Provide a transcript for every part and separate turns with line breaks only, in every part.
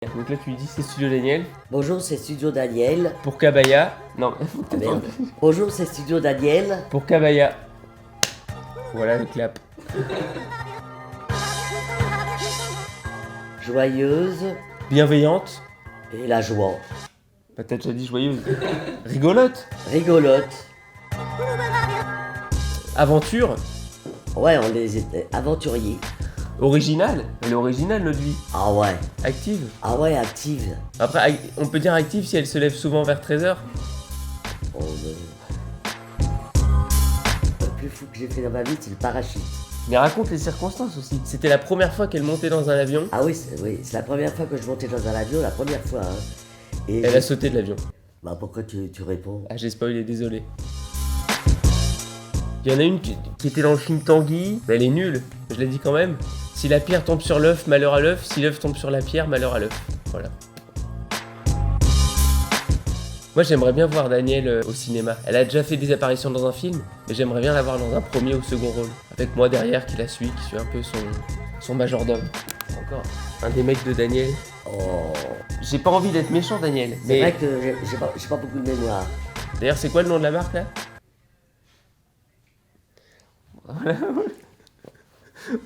Donc là tu lui dis c'est Studio Daniel.
Bonjour, c'est Studio Daniel.
Pour Kabaya. Non.
Ah, merde. Bonjour, c'est Studio Daniel.
Pour Kabaya. Voilà le clap.
Joyeuse
Bienveillante.
et la joie.
Bah t'as déjà dit joyeuse. Rigolote.
Rigolote.
Aventure.
Ouais, on les était aventuriers.
Originale. Elle est originale notre vie.
Ah ouais.
Active.
Ah ouais, active.
Après on peut dire active si elle se lève souvent vers 13h.
Oh, le plus fou que j'ai fait dans ma vie, c'est le parachute.
Mais raconte les circonstances aussi. C'était la première fois qu'elle montait dans un avion.
Ah oui, c'est la première fois que je montais dans un avion, la première fois. Hein. Et
Elle a sauté de l'avion.
Bah pourquoi tu réponds?
Ah j'ai spoilé, désolé. Il y en a une qui était dans le film Tanguy, mais elle est nulle, je l'ai dit quand même. Si la pierre tombe sur l'œuf, malheur à l'œuf. Si l'œuf tombe sur la pierre, malheur à l'œuf. Voilà. Moi j'aimerais bien voir Daniel au cinéma. Elle a déjà fait des apparitions dans un film, mais j'aimerais bien la voir dans un premier ou second rôle. Avec moi derrière qui la suit, qui suit un peu son majordome. Encore un des mecs de Daniel.
Oh.
J'ai pas envie d'être méchant Daniel,
C'est
mais...
vrai que j'ai pas beaucoup de mémoire.
D'ailleurs c'est quoi le nom de la marque là?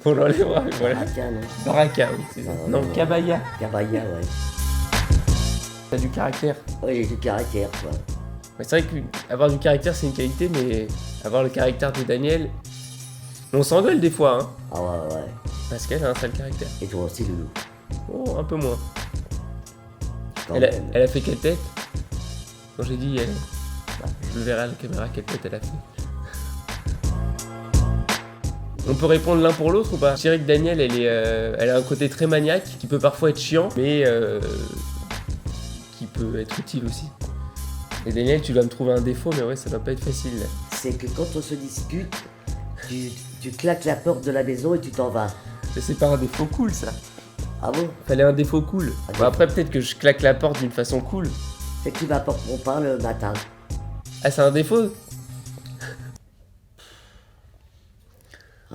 On l'enlèvera, voilà.
Baraka, non?
Baraka, oui, c'est ça. Non, Kabaya.
Kabaya, ouais.
T'as du caractère.
Ouais, j'ai du caractère, quoi.
Mais c'est vrai qu'avoir du caractère c'est une qualité, mais avoir le caractère de Daniel... On s'engueule des fois, hein.
Ah ouais, ouais.
Parce qu'elle a un sale caractère.
Et toi aussi, Loulou.
Oh, un peu moins.
Quand
Elle
même.
a fait quelle tête? Quand j'ai dit elle... Bah, je le verrai à la caméra quelle tête elle a fait. On peut répondre l'un pour l'autre ou pas? Je dirais que Daniel, elle a un côté très maniaque, qui peut parfois être chiant, mais qui peut être utile aussi. Et Daniel, tu dois me trouver un défaut, mais ouais, ça doit pas être facile.
C'est que quand on se dispute, tu claques la porte de la maison et tu t'en vas.
Mais c'est pas un défaut cool, ça.
Ah bon?
Fallait un défaut cool.
Ah,
Bon, après, peut-être que je claque la porte d'une façon cool.
C'est que tu m'apportes mon pain le matin.
Ah, c'est un défaut?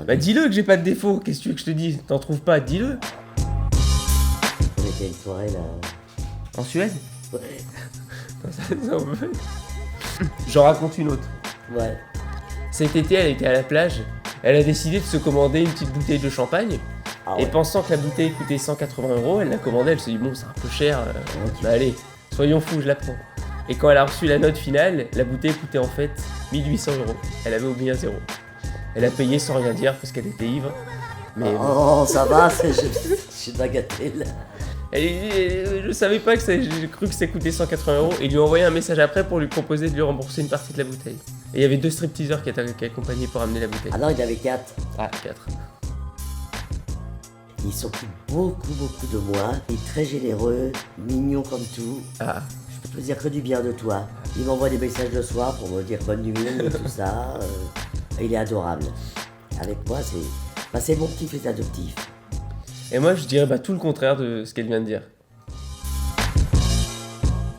Bah dis-le que j'ai pas de défaut, qu'est-ce que tu veux que je te dise? T'en trouves pas, dis-le.
On était à une soirée là.
En Suède?
Ouais.
J'en raconte une autre.
Ouais.
Cet été, elle était à la plage. Elle a décidé de se commander une petite bouteille de champagne.
Ah
Et
ouais.
pensant que la bouteille coûtait 180 €, elle l'a commandée. Elle s'est dit, bon, c'est un peu cher. Bah allez, soyons fous, je la prends. Et quand elle a reçu la note finale, la bouteille coûtait en fait 1800 €. Elle avait oublié un zéro. Elle a payé sans rien dire parce qu'elle était ivre. Mais
Oh, ça va, je suis bagatelle.
je savais pas que ça, j'ai cru que ça coûtait 180 €. Et lui ai envoyé un message après pour lui proposer de lui rembourser une partie de la bouteille. Et il y avait 2 stripteaseurs qui accompagnaient pour amener la bouteille.
Ah non, il y en avait 4.
Ah, 4.
Ils s'occupent beaucoup de moi. Il est très généreux, mignon comme tout.
Ah.
Je peux te dire que du bien de toi. Il m'envoie des messages le soir pour me dire bonne nuit et tout ça. Il est adorable. Avec moi, c'est mon petit fils adoptif.
Et moi, je dirais tout le contraire de ce qu'elle vient de dire.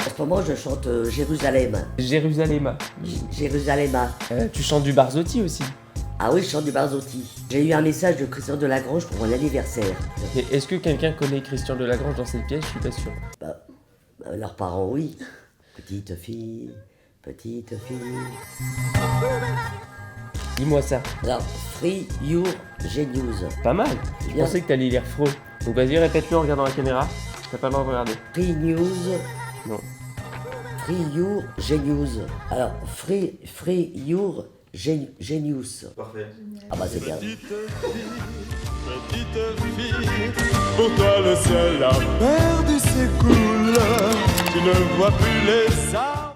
En ce moment, je chante Jérusalem.
Jérusalem.
Jérusalem.
Tu chantes du Barzotti aussi.
Ah oui, je chante du Barzotti. J'ai eu un message de Christian Delagrange pour mon anniversaire.
Mais est-ce que quelqu'un connaît Christian Delagrange dans cette pièce? Je suis pas sûr.
Leurs parents, oui. Petite fille, petite fille.
Dis-moi ça.
Alors, Free Your Genius.
Pas mal. Je
Bien.
pensais que t'allais lire Freud. Donc vas-y, répète-le en regardant la caméra. T'as pas le droit de regarder.
Free News.
Non.
Free Your Genius. Alors, Free Your Genius.
Parfait.
Ah bah c'est bien.
Petite fille, pour toi le ciel a perdu ses couleurs. Tu ne vois plus les arbres.